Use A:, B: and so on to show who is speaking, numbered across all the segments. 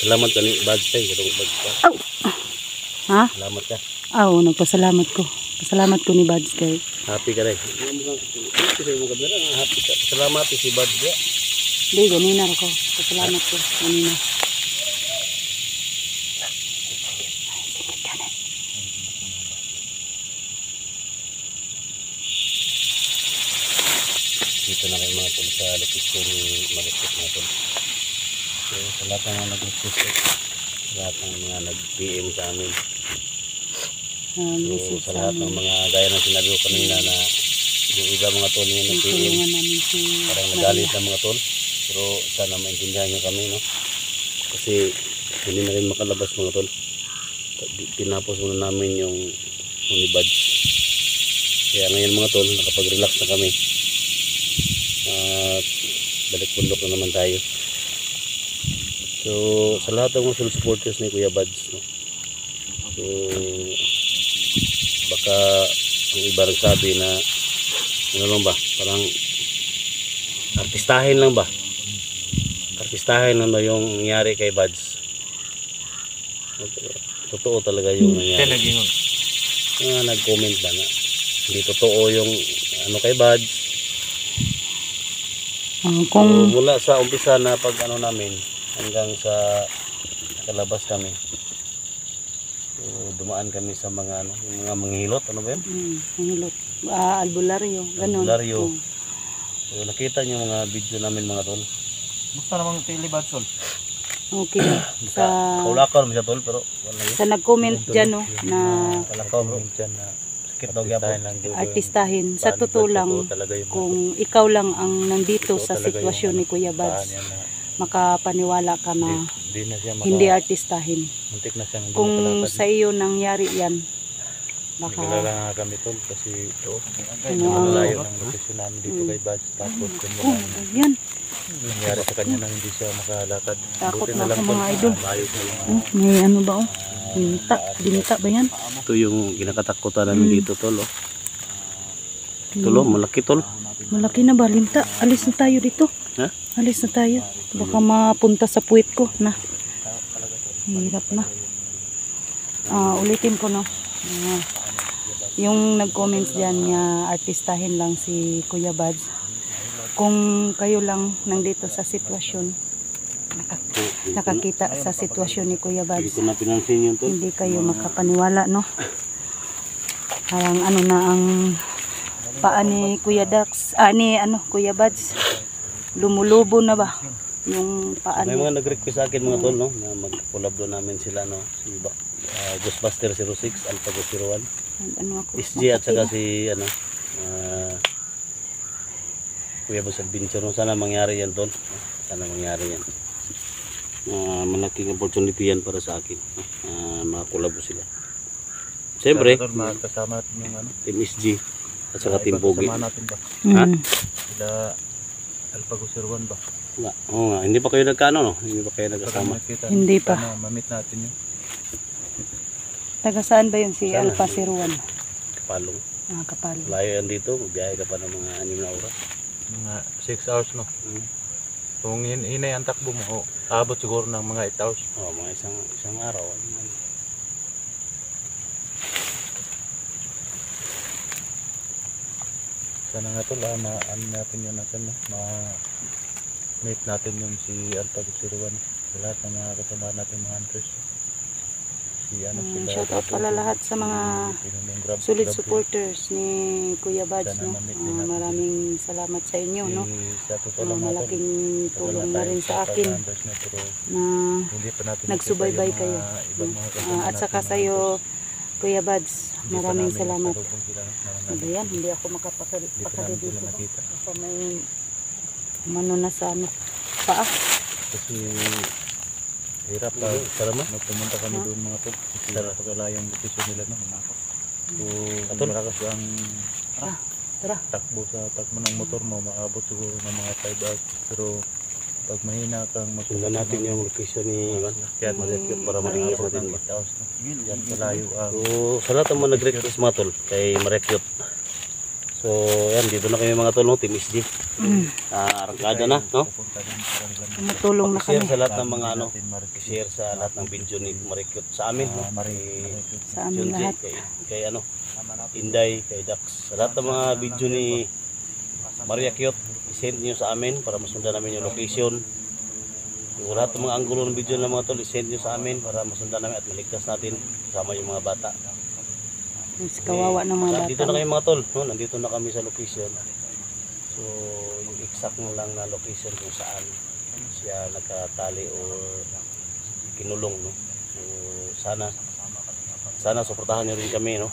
A: Salamat ka ni Bads tay, katong Bads ka.
B: Oh. Ha?
A: Salamat ka.
B: Oo, nagpasalamat ko. Pasalamat ko ni Bads kay.
A: Happy ka rin. Happy ka. Salamat si Bads ya.
B: Di, ganina ako. Pasalamat ko. Ganina.
A: Dito na kayo mga tol sa location malapit na tol. So, sa lahat ng mga nag-request, sa lahat ng mga nag-PM sa amin. So, sa lahat ng mga gaya ng sinabi ko kanina na yung iba mga tol nyo nag-PM, parang nagalit ng mga tol. Pero sana maintindihan nyo kami, no? Kasi hindi na rin makalabas mga tol. Tinapos muna namin yung Unibads. Kaya ngayon mga tol, nakapag-relax na kami. At balik bundok na naman tayo. So sa lahat ng mga supporters ni Kuya Bads, no? So baka ang iba nagsabi na ano lang ba, parang artistahin lang ba, artistahin lang ba yung nangyari kay Bads. Totoo talaga yung nangyari. Nag-comment ba na hindi totoo yung ano kay Bads.
B: Kung
A: so, mula sa umpisa na pag ano namin hanggang sa nakalabas kami, so, dumaan kami sa mga ano, yung mga manghilot, ano ba yun?
B: Manghilot, albularyo, ganun.
A: Albularyo. So nakita niyo mga video namin mga tol.
C: Gusto namang Tili Badsol.
B: Okay. Sa
A: kaulakaw naman siya tol, pero wala yun.
B: sa nag-comment dyan, no, na
A: Kalakaw bro dyan na
B: artistahin. Sa totoo lang, kung ikaw lang ang nandito sa sitwasyon ni Kuya Bads, makapaniwala ka na hindi artistahin. Kung sa iyo nangyari yan, baka
C: Naglalala nga kami tol kasi ito
B: malayo
C: ng lokasyon namin dito kay Bads. Tapos
B: yan.
C: nangyari sa kanya na hindi siya makalakad.
B: Takot
C: Buti
B: na
C: na lang
B: ako
C: tol.
B: mga idol.
C: Maayos na lang.
B: May ano ba oh? Dinta ba yan?
A: ito yung kinakatakutan namin dito tol, oh. Tol, oh, malaki tol.
B: Malaki na ba? Linta. Alis na tayo dito.
A: Ha?
B: Alis na tayo. Baka mapunta sa puwit ko na. Hirap na. Ulitin ko no. Yung nag-comments dyan nga artistahin lang si Kuya Bads. Kung kayo lang nandito sa sitwasyon, nakakita sa sitwasyon ni Kuya
A: Hindi
B: Bads,
A: ko na pinansin yun tol.
B: hindi kayo makapaniwala, no? Parang ano na ang paa ni Kuya Dax, ni Kuya Bads, lumulubo na ba yung paa
A: May
B: niya?
A: mga nag-request sa akin mga tol, no, na mag-collab doon namin sila, no, si Ghostbuster 06, Alphago 01,
B: Ano ako?
A: SG at saka si Kuya Bads Adventure, no? Sana mangyari yan tol, sana mangyari yan. Malaking opportunity yan para sa akin, makakolabo sila. Siyempre
C: Kasama natin yung ano.
A: Team SG at saka Team Pogi.
C: Kasama natin ba?
A: Ha?
C: Sila Alphago 01 ba?
A: Oo nga, hindi pa kayo nagkano, no? Hindi pa kayo nagkasama.
B: Hindi pa.
C: Mamit natin yun.
B: Taga saan ba yun si
A: Saan?
B: Alpha 01?
A: Kapalong.
B: Kapal.
A: Layo yan dito, biyahe ka pa ng mga 6 na oras.
C: Mga 6 hours no. Kung hinay ang takbo mo, abot siguro ng mga 8 hours.
A: Mga isang araw.
C: Sana nga ito, ano natin yun natin, no? Ma-meet natin yung si Alphago 01. Sa lahat ng mga kasama natin mga hunters.
B: Shout out pala lahat sa mga solid supporters ni Kuya Bads, no? Maraming salamat sa inyo, no? Malaking tulong na rin sa akin na nagsubaybay kayo. At saka sa iyo, Kuya Bads, maraming salamat. Ayan, hindi ako makapakali dito. Ako may mano na sa paa.
C: Kasi hirap pa. Pumunta kami doon mga tol. Kasi pagkalayang lokasyon nila na. So, malakas ang takbo ng motor mo, maabot siguro ng mga 5 hours. Pero pag mahina kang
A: Sundan natin yung location ni Ivan.
C: Kaya
A: Mariakyot para
B: Mariakyot.
A: maabot din.
C: 8 hours. Yan kalayo ang
A: So, sa lahat ng mga nag-request mga tol kay Mariakyot. So, yan, dito na kami mga tol, no? Team SG. Arangkada na, no?
B: Tumutulong na
A: Share
B: kami
A: sa lahat ng mga ano, share sa lahat ng video ni Mariakyot sa amin, no?
B: sa amin
A: Junji,
B: lahat.
A: kay ano, Inday, kay Dax. Sa lahat ng mga video ni Mariakyot, i-send nyo sa amin para masundan namin yung location. Yung lahat ng mga anggulo ng video ng mga tol, i-send nyo sa amin para masundan namin at maligtas natin kasama yung mga bata.
B: Mas kawawa ng mga
A: Dito na
B: bata.
A: kami mga tol, no? Nandito na kami sa location. So, yung exact mo lang na location kung saan siya nagkatali o kinulong, no? So, sana suportahan niyo rin kami, no?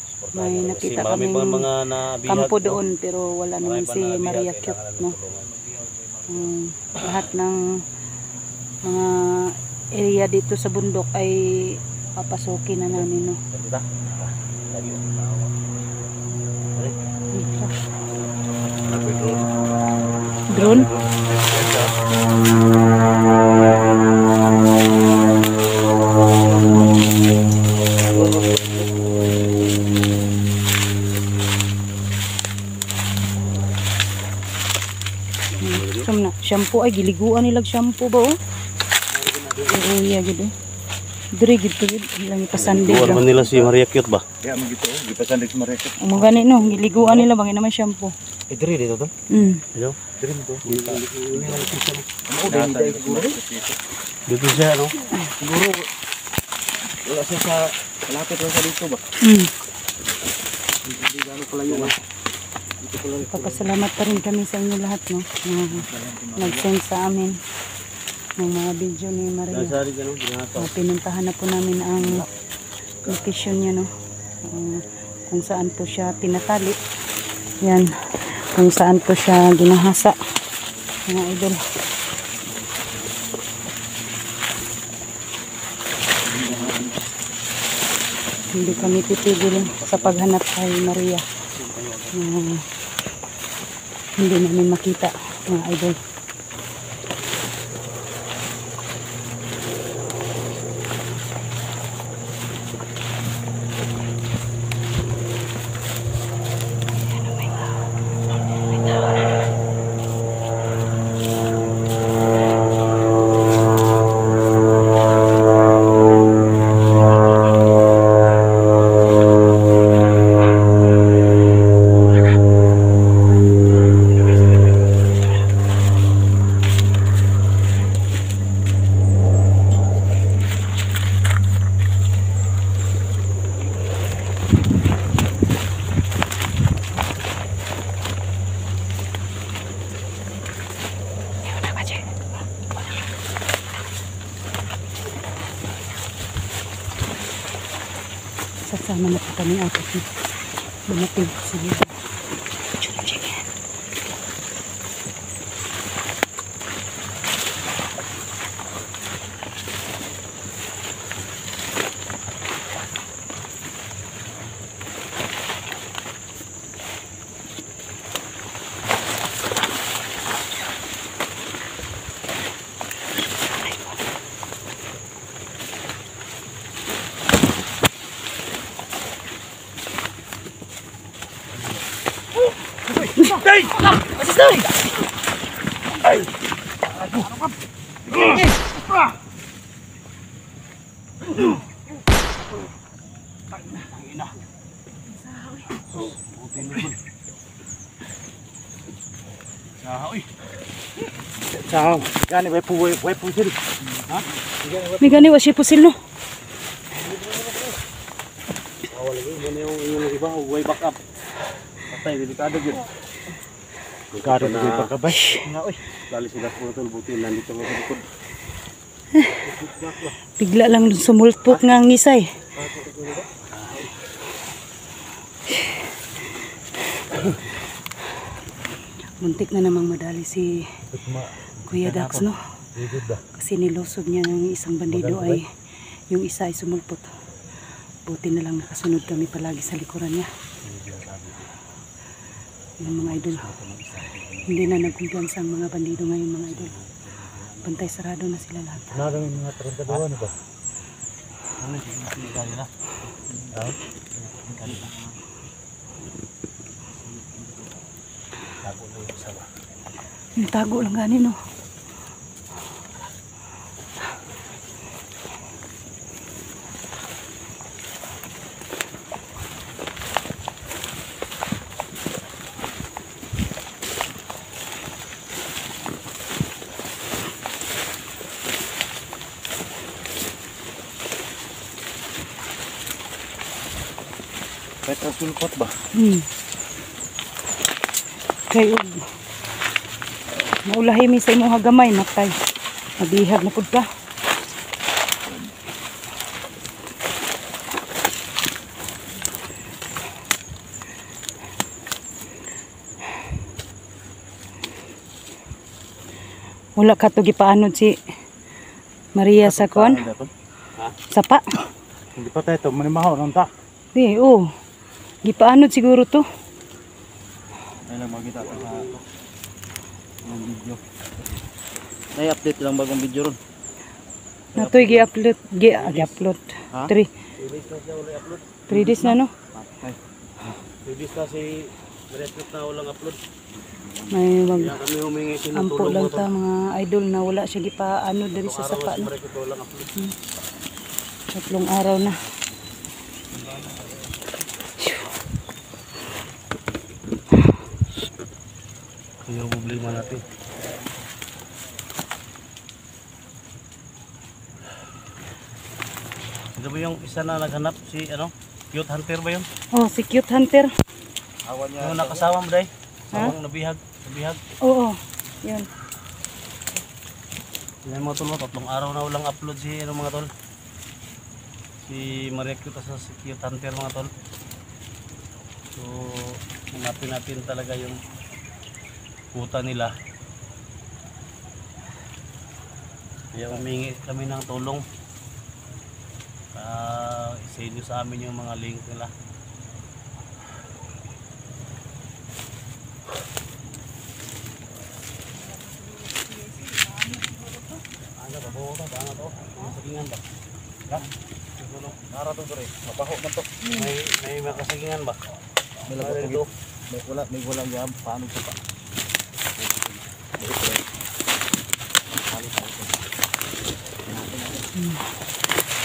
A: Suportahan
B: May
A: niyo rin. Kasi
B: nakita
A: marami
B: kaming
A: pang mga nabihat,
B: Kampo
A: no?
B: doon pero wala naman
A: Marami pa
B: si
A: nabihat,
B: Mariakyot,
A: kailangan
B: no?
A: ng tulungan.
B: Lahat ng mga area dito sa bundok ay papasukin na namin, no?
A: Ganda. Lagi.
B: Drone? Sum na, shampoo ay giliguan nilag shampoo ba, oh? Oo, iya gid. Dire gid to gid lang ipasandi
A: Buwan man
B: lang.
A: nila si Mariakyot ba?
C: Kaya mo gito, gipasandig sa Mariakyot.
B: Amo gani no, giliguan nila bangin naman shampoo.
A: Dire dito to. Hello?
C: Dire mo to.
A: Dito siya, no?
C: Siguro, wala siya sa malapit lang sa dito ba? Hindi gano'n palayo ba?
B: Papasalamat pa rin kami sa inyo lahat, no? Nag-send sa amin ng mga video ni Maria.
A: Nasari ka, no? Ginataw.
B: Pinuntahan na po namin ang location niya, no? Kung saan po siya tinatali. Yan. Kung saan po siya ginahasa. Mga idol. Hindi kami titigil sa paghanap kay Maria. Hindi namin makita, mga idol. Sasama na po kami apat na dumating sa dito.
C: Ciao, gani way po sila.
B: May gani wa siya pusil, no?
A: Awal lagi, muna yung iba, way back up.
C: Patay, delikado yun.
A: Delikado
C: Delikado
A: na.
C: yun pagkabay.
A: Lali sila po tol, buti nandito mo sa likod.
B: Bigla lang sumulpot nga ang ngisay. Muntik na namang madali si Kuya Dax, no? Kasi nilusog niya ng isang bandido ay yung isa ay sumulpot. Buti na lang nakasunod kami palagi sa likuran niya. Yan mga idol. Hindi na nagkumpiyansa ang mga bandido ngayon mga idol. Bantay sarado na sila lahat.
C: Nalang yung mga tarantadawa na ba? Ano yung kaya na?
B: Yung tago lang ganin no.
C: Kahit ang sulpot ba?
B: Kay maulahi mi sa imong hagamay matay. Mabihag na pud ka. Wala ka to gipaanod si Maria sa kon. Sapa.
C: Hindi pa tayo ito, manimahaw ng ta.
B: Di, oh. Gipaanod siguro to.
C: Ay lang makita ito sa ng video. Nai-update lang bagong video ron.
B: Natoy gi-upload, gi-upload.
C: Ha?
B: 3
A: upload.
B: 3 days na no.
C: Ay,
A: Release kasi Maria na walang upload.
B: May mag
A: Kaya kami humingi
B: ampo
A: sinutulong
B: lang
A: mo to.
B: ta mga idol na wala siya gipaanod diri sa sapa no.
A: Maria walang upload.
B: 3 araw na.
A: Yung problema natin. Ito ba yung isa na naghanap si ano? Cute hunter ba yun?
B: Oh, si Cute Hunter.
C: awan niya.
A: Yung nakasama mo day?
B: Ha?
A: Sawang nabihag. Nabihag.
B: Oo. Yun.
A: Yan mga tol, 3 araw na walang upload si ano mga tol. Si Maria Cute sa si Cute Hunter mga tol. So, hanapin natin talaga yung kuta nila. Kaya humingi kami ng tulong. Isa nyo sa amin yung mga link nila. Ano ba? Bawa ba? Ano to? Masagingan ba? Ha?
C: Nara to dre. Mabaho man to.
A: May makasagingan ba?
C: May
A: Ano
C: lagot
A: dito?
C: may wala yan paano to pa.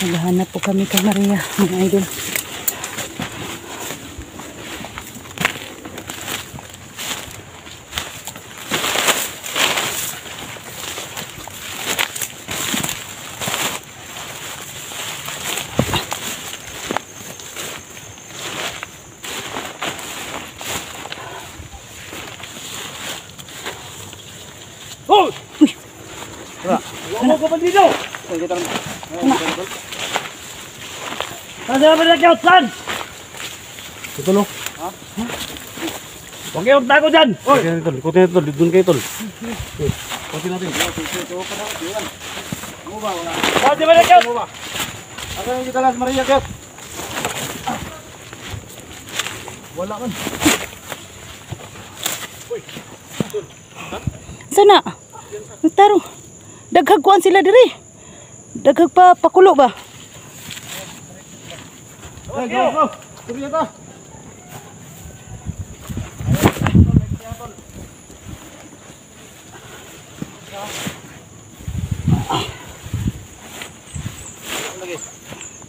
B: Naghahanap po kami kay Maria, mga idol.
A: Oh!
B: Uy!
A: Ano ko ba dito? Saan sila ba nag-out? Saan? Ito no? Ha? Huwag kayong tago dyan! Ikutin natin tol, doon kayo tol. Ikutin natin. Saan sila ba nag-out?
C: Asan yung Talas Maria Kat? Wala man.
B: Sana? Nagtaro. Daghag kuan sila diri. Daghag pa pakulo ba?
C: Ay, go. Tuloy ta.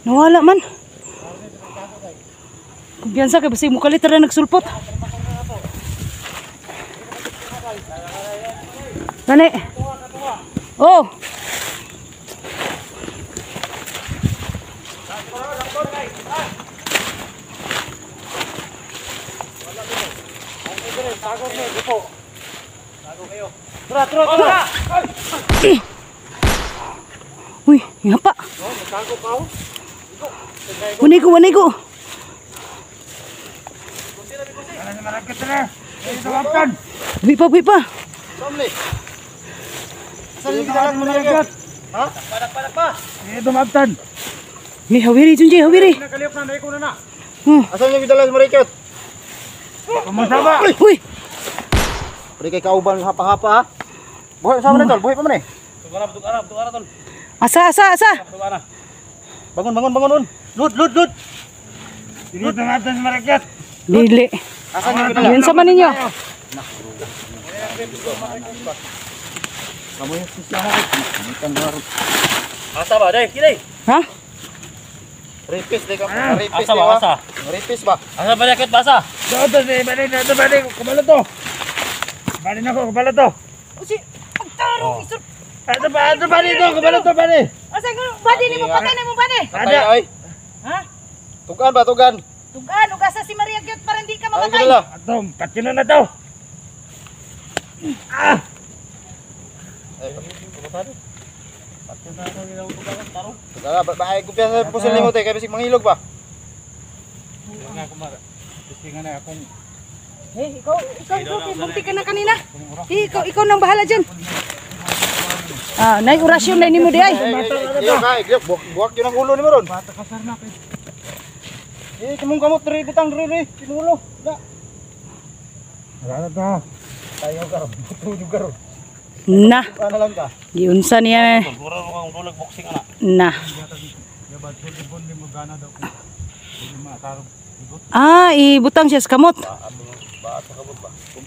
B: Nawala man. Kumpiyansa kay basi mo kaliter na nagsulpot. Nani? Oh. Uy, ngapa? Wanay ko, wanay ko. Buwi pa, buwi pa.
C: Asan yung Talas Maria Kat? Ha? Padak pa. Dumabtan.
B: Eh, hawiri, Junji, hawiri.
C: Nakaliop na, naiko na na.
B: Hmm.
C: Asan yung Talas Maria Kat? Kumasama.
B: Uy,
C: Pwede kay kauban hapa-hapa ha. Buhay sa man tol, buhay pa man eh.
A: Tugara tol.
B: Asa.
A: Tugara.
C: Bangun. Lud. Lud na natin marakyat.
B: Dili.
C: Asa niyo pinala?
B: Yun sa man ninyo.
C: Kamu yung sisya na rin.
A: Asa ba day? Kini.
B: Ha?
C: Ripis di ka. Ripis
A: Asa
C: di
A: ba?
C: ba?
A: Asa.
C: Ripis ba?
A: Asa ba yakit basa?
C: Bali. Kabalo to. Bali na ko, kabalo to.
B: Usi, pagtarong isot.
C: Bali to, kabalo to, bali.
B: Asa ko, badi ni mo, patay na mo, badi.
C: Patay ay.
B: Ha?
C: Tugan ba, tugan?
B: Tugan, ugasa si Maria Gyot para hindi ka
C: Ay,
B: mamatay.
C: gila.
D: Atom, patino na daw.
C: Tugan ba, bahay ko piya sa pusil lingot eh, kaya bisig mangilog ba?
B: Ikaw, bukti ka na kanina. Ikaw nang bahala dyan. Nay, orasyon na ini mo di ay.
C: Iyo kay, buwak yun ang ulo ni Maron. Kamong kamot diri butang diri, tinulo. Da.
D: Wala na to.
C: Tayo karon, tuyo karon.
B: Na,
C: Ano lang ka?
B: giunsa niya.
A: Mura mo kang dulag boxing ana.
B: Na. Ibutang siya sa kamot.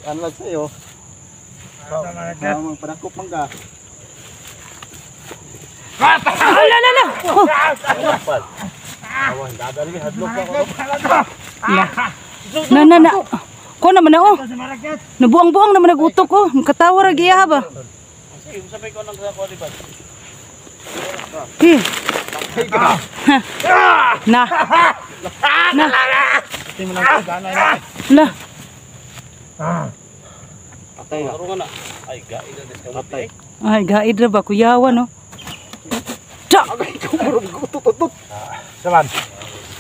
C: Ano lang sa'yo? Mamang panakop man ka.
B: Ala.
A: Awan, dadali mi hadlok ka.
B: Na. Ko naman na oh. Nabuang-buang naman nagutok ko. Katawa ra giya ba?
A: Sige, usapay ko nang sa ko di ba?
B: Na. La.
C: Patay na.
A: Karungan na. Ay, gaid na des kamatay.
B: Ay, gaid ra ba kuyawan no? Cha.
C: Tutut.
D: Saman.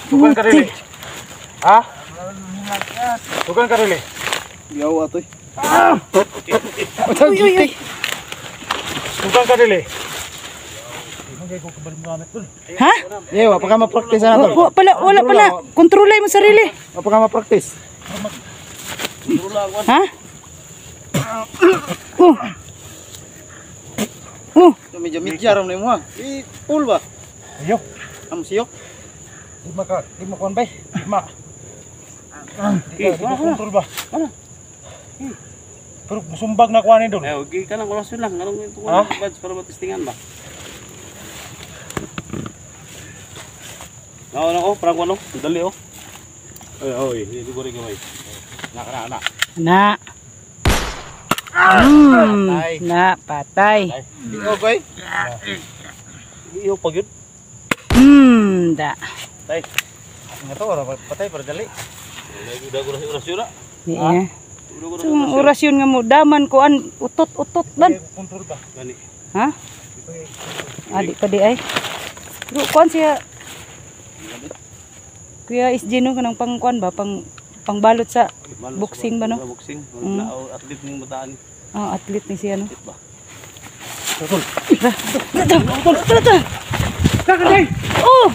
D: Tugan ka rin. Ha? Tugan ka rin.
C: Biyaw atoy.
B: Uy.
D: Tugan ka rin.
B: Ha?
C: Yo, apa ka ma-practice na to?
B: Wala pala. Kontrolay mo sarili.
C: Apa ka ma-practice?
B: Ha?
C: Medyo midya ram na mo ha. Pool ba?
D: Ayo.
C: Am siyok.
D: Di mo kuan bay. Di mo kontrol ba? Pero musumbag na kuan ni dun.
A: Eh, okay ka lang orasyon lang. Ngarong ito ko
D: Ha?
A: badge para matistingan ba? Nako, parang ano? Dali oh. Oy, hindi ko rin gamay. Nakana.
B: Na. Na, patay.
C: Okay.
A: Iyo pag yun.
B: Da.
A: Tay.
C: Nga to, patay para dali.
A: Udah ko orasyon na.
B: Yeah. So, orasyon nga mo daman ko an utot ban.
D: Kontrol ba?
A: Gani.
B: Ha? Adi pa di ay. Pero kuan siya. Kuya SG no kanang pangkuan ba pangbalot sa boxing ba no?
A: Boxing.
B: Mm.
A: Atlet ning bataan.
B: Atlet ni siya no.
A: ba?
B: Kakalay. Oh,